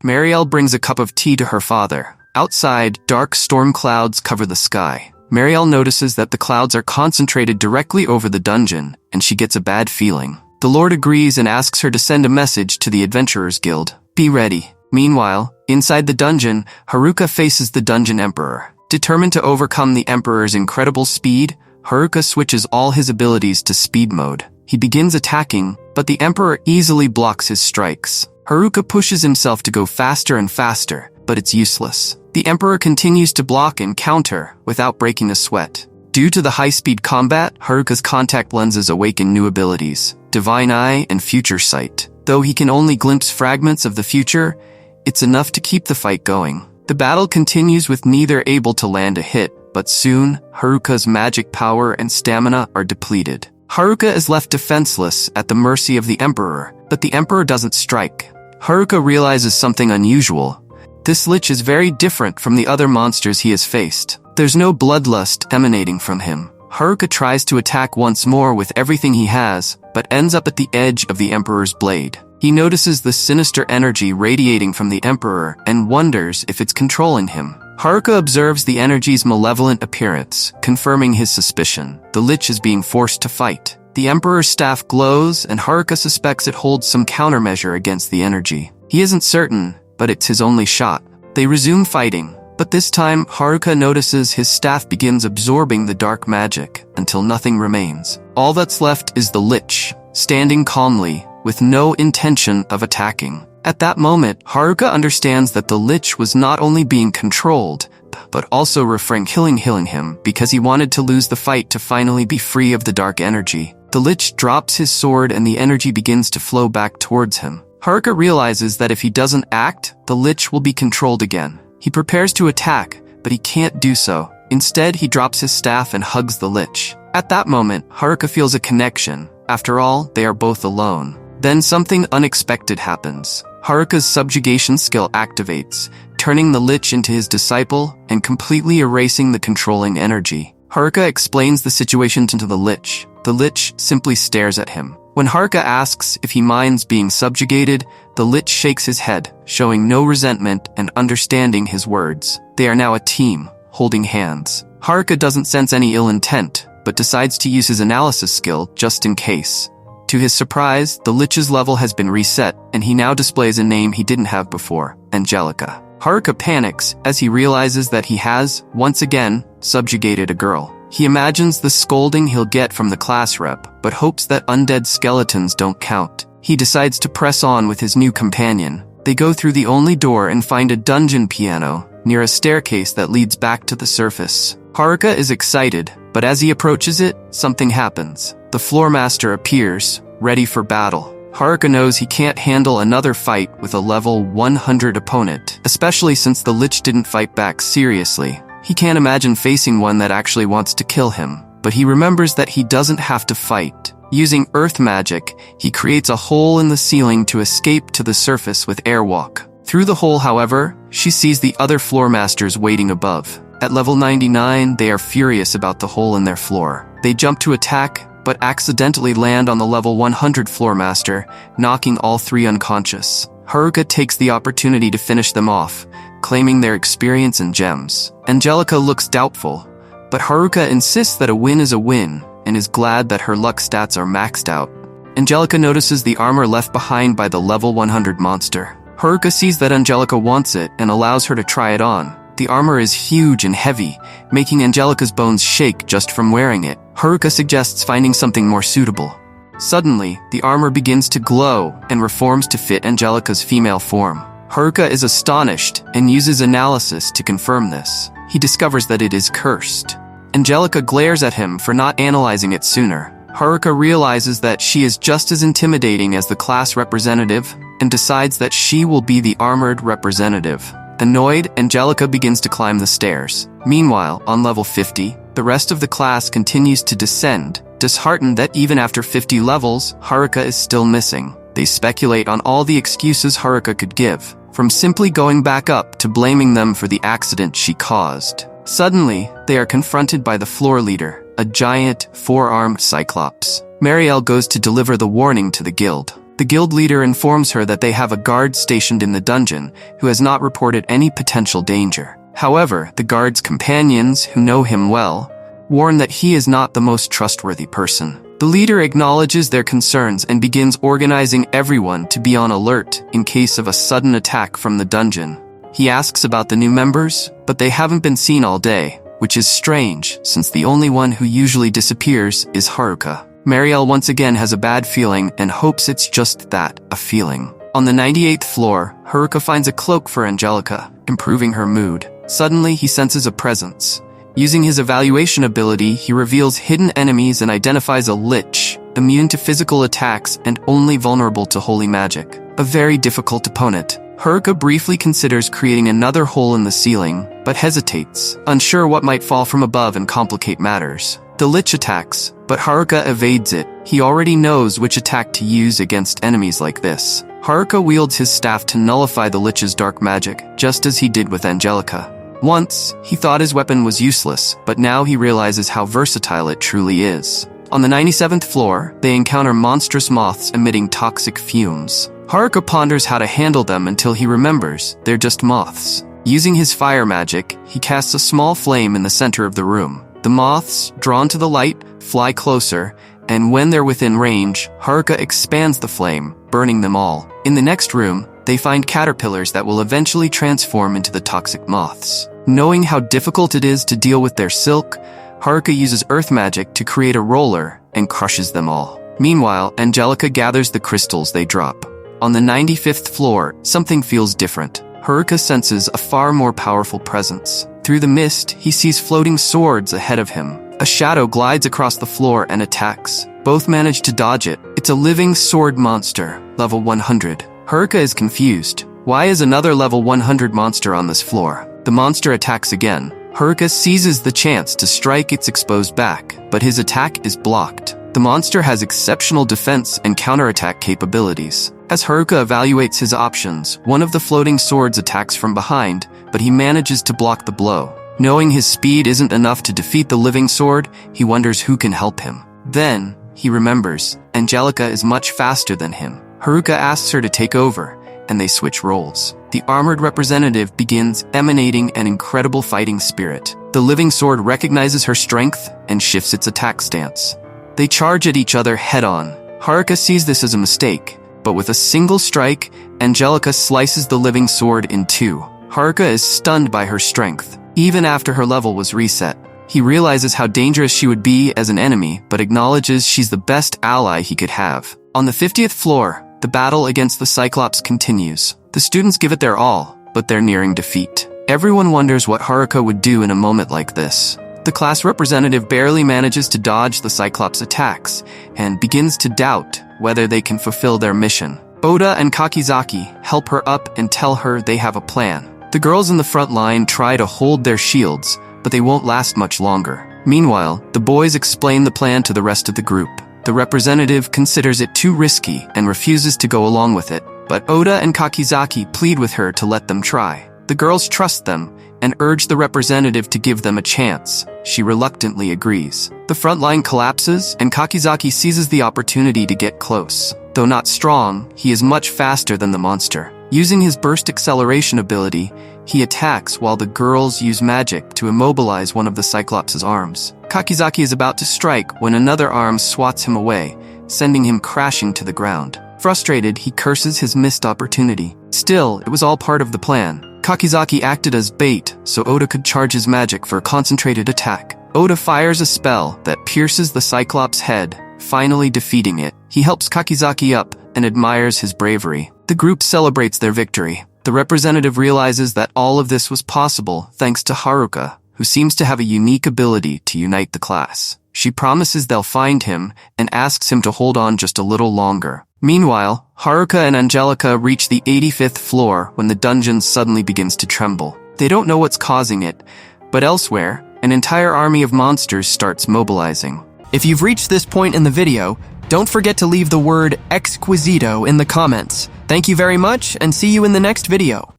Marielle brings a cup of tea to her father. Outside, dark storm clouds cover the sky. Marielle notices that the clouds are concentrated directly over the dungeon, and she gets a bad feeling. The Lord agrees and asks her to send a message to the Adventurers Guild. Be ready. Meanwhile, inside the dungeon, Haruka faces the Dungeon Emperor. Determined to overcome the Emperor's incredible speed, Haruka switches all his abilities to speed mode. He begins attacking, but the Emperor easily blocks his strikes. Haruka pushes himself to go faster and faster, but it's useless. The Emperor continues to block and counter without breaking a sweat. Due to the high-speed combat, Haruka's contact lenses awaken new abilities, Divine Eye and Future Sight. Though he can only glimpse fragments of the future, it's enough to keep the fight going. The battle continues with neither able to land a hit, but soon, Haruka's magic power and stamina are depleted. Haruka is left defenseless at the mercy of the Emperor, but the Emperor doesn't strike. Haruka realizes something unusual. This Lich is very different from the other monsters he has faced. There's no bloodlust emanating from him. Haruka tries to attack once more with everything he has, but ends up at the edge of the Emperor's blade. He notices the sinister energy radiating from the Emperor and wonders if it's controlling him. Haruka observes the energy's malevolent appearance, confirming his suspicion. The Lich is being forced to fight. The Emperor's staff glows, and Haruka suspects it holds some countermeasure against the energy. He isn't certain, but it's his only shot. They resume fighting, but this time Haruka notices his staff begins absorbing the dark magic until nothing remains. All that's left is the Lich, standing calmly, with no intention of attacking. At that moment, Haruka understands that the Lich was not only being controlled, but also refraining killing him because he wanted to lose the fight to finally be free of the dark energy. The Lich drops his sword and the energy begins to flow back towards him. Haruka realizes that if he doesn't act, the Lich will be controlled again. He prepares to attack, but he can't do so. Instead, he drops his staff and hugs the Lich. At that moment, Haruka feels a connection. After all, they are both alone. Then something unexpected happens. Haruka's subjugation skill activates, turning the Lich into his disciple and completely erasing the controlling energy. Haruka explains the situation to the Lich. The Lich simply stares at him. When Haruka asks if he minds being subjugated, the Lich shakes his head, showing no resentment and understanding his words. They are now a team, holding hands. Haruka doesn't sense any ill intent, but decides to use his analysis skill just in case. To his surprise, the Lich's level has been reset, and he now displays a name he didn't have before, Angelica. Haruka panics as he realizes that he has, once again, subjugated a girl. He imagines the scolding he'll get from the class rep, but hopes that undead skeletons don't count. He decides to press on with his new companion. They go through the only door and find a dungeon piano near a staircase that leads back to the surface. Haruka is excited, but as he approaches it, something happens. The floor master appears, ready for battle. Haruka knows he can't handle another fight with a level 100 opponent, especially since the Lich didn't fight back seriously. He can't imagine facing one that actually wants to kill him, but he remembers that he doesn't have to fight. Using earth magic, he creates a hole in the ceiling to escape to the surface with airwalk. Through the hole, however, she sees the other floor masters waiting above. At level 99, they are furious about the hole in their floor. They jump to attack, but accidentally land on the level 100 floor master, knocking all three unconscious. Haruka takes the opportunity to finish them off, claiming their experience and gems. Angelica looks doubtful, but Haruka insists that a win is a win, and is glad that her luck stats are maxed out. Angelica notices the armor left behind by the level 100 monster. Haruka sees that Angelica wants it and allows her to try it on. The armor is huge and heavy, making Angelica's bones shake just from wearing it. Haruka suggests finding something more suitable. Suddenly, the armor begins to glow and reforms to fit Angelica's female form. Haruka is astonished and uses analysis to confirm this. He discovers that it is cursed. Angelica glares at him for not analyzing it sooner. Haruka realizes that she is just as intimidating as the class representative and decides that she will be the armored representative. Annoyed, Angelica begins to climb the stairs. Meanwhile, on level 50, the rest of the class continues to descend. Disheartened that even after 50 levels, Haruka is still missing. They speculate on all the excuses Haruka could give, from simply going back up to blaming them for the accident she caused. Suddenly, they are confronted by the floor leader, a giant, four-armed cyclops. Marielle goes to deliver the warning to the guild. The guild leader informs her that they have a guard stationed in the dungeon who has not reported any potential danger. However, the guard's companions, who know him well, warn that he is not the most trustworthy person. The leader acknowledges their concerns and begins organizing everyone to be on alert in case of a sudden attack from the dungeon. He asks about the new members, but they haven't been seen all day, which is strange since the only one who usually disappears is Haruka. Marielle once again has a bad feeling and hopes it's just that, a feeling. On the 98th floor, Haruka finds a cloak for Angelica, improving her mood. Suddenly, he senses a presence. Using his evaluation ability, he reveals hidden enemies and identifies a Lich, immune to physical attacks and only vulnerable to holy magic. A very difficult opponent. Haruka briefly considers creating another hole in the ceiling, but hesitates, unsure what might fall from above and complicate matters. The Lich attacks, but Haruka evades it. He already knows which attack to use against enemies like this. Haruka wields his staff to nullify the Lich's dark magic, just as he did with Angelica. Once, he thought his weapon was useless, but now he realizes how versatile it truly is. On the 97th floor, they encounter monstrous moths emitting toxic fumes. Haruka ponders how to handle them until he remembers they're just moths. Using his fire magic, he casts a small flame in the center of the room. The moths, drawn to the light, fly closer, and when they're within range, Haruka expands the flame, burning them all. In the next room, they find caterpillars that will eventually transform into the toxic moths. Knowing how difficult it is to deal with their silk, Haruka uses earth magic to create a roller and crushes them all. Meanwhile, Angelica gathers the crystals they drop. On the 95th floor, something feels different. Haruka senses a far more powerful presence. Through the mist, he sees floating swords ahead of him. A shadow glides across the floor and attacks. Both manage to dodge it. It's a living sword monster, level 100. Haruka is confused. Why is another level 100 monster on this floor? The monster attacks again. Haruka seizes the chance to strike its exposed back, but his attack is blocked. The monster has exceptional defense and counterattack capabilities. As Haruka evaluates his options, one of the floating swords attacks from behind, but he manages to block the blow. Knowing his speed isn't enough to defeat the living sword, he wonders who can help him. Then, he remembers, Angelica is much faster than him. Haruka asks her to take over, and they switch roles. The armored representative begins emanating an incredible fighting spirit. The living sword recognizes her strength and shifts its attack stance. They charge at each other head-on. Haruka sees this as a mistake, but with a single strike, Angelica slices the living sword in two. Haruka is stunned by her strength, even after her level was reset. He realizes how dangerous she would be as an enemy, but acknowledges she's the best ally he could have. On the 50th floor, the battle against the Cyclops continues. The students give it their all, but they're nearing defeat. Everyone wonders what Haruka would do in a moment like this. The class representative barely manages to dodge the Cyclops' attacks, and begins to doubt whether they can fulfill their mission. Oda and Kakizaki help her up and tell her they have a plan. The girls in the front line try to hold their shields, but they won't last much longer. Meanwhile, the boys explain the plan to the rest of the group. The representative considers it too risky and refuses to go along with it, but Oda and Kakizaki plead with her to let them try. The girls trust them and urge the representative to give them a chance. She reluctantly agrees. The front line collapses, and Kakizaki seizes the opportunity to get close. Though not strong, he is much faster than the monster. Using his burst acceleration ability, he attacks while the girls use magic to immobilize one of the Cyclops' arms. Kakizaki is about to strike when another arm swats him away, sending him crashing to the ground. Frustrated, he curses his missed opportunity. Still, it was all part of the plan. Kakizaki acted as bait so Oda could charge his magic for a concentrated attack. Oda fires a spell that pierces the Cyclops' head, finally defeating it. He helps Kakizaki up and admires his bravery. The group celebrates their victory. The representative realizes that all of this was possible thanks to Haruka, who seems to have a unique ability to unite the class. She promises they'll find him and asks him to hold on just a little longer. Meanwhile, Haruka and Angelica reach the 85th floor when the dungeon suddenly begins to tremble. They don't know what's causing it, but elsewhere, an entire army of monsters starts mobilizing. If you've reached this point in the video, don't forget to leave the word Exquisito in the comments. Thank you very much, and see you in the next video.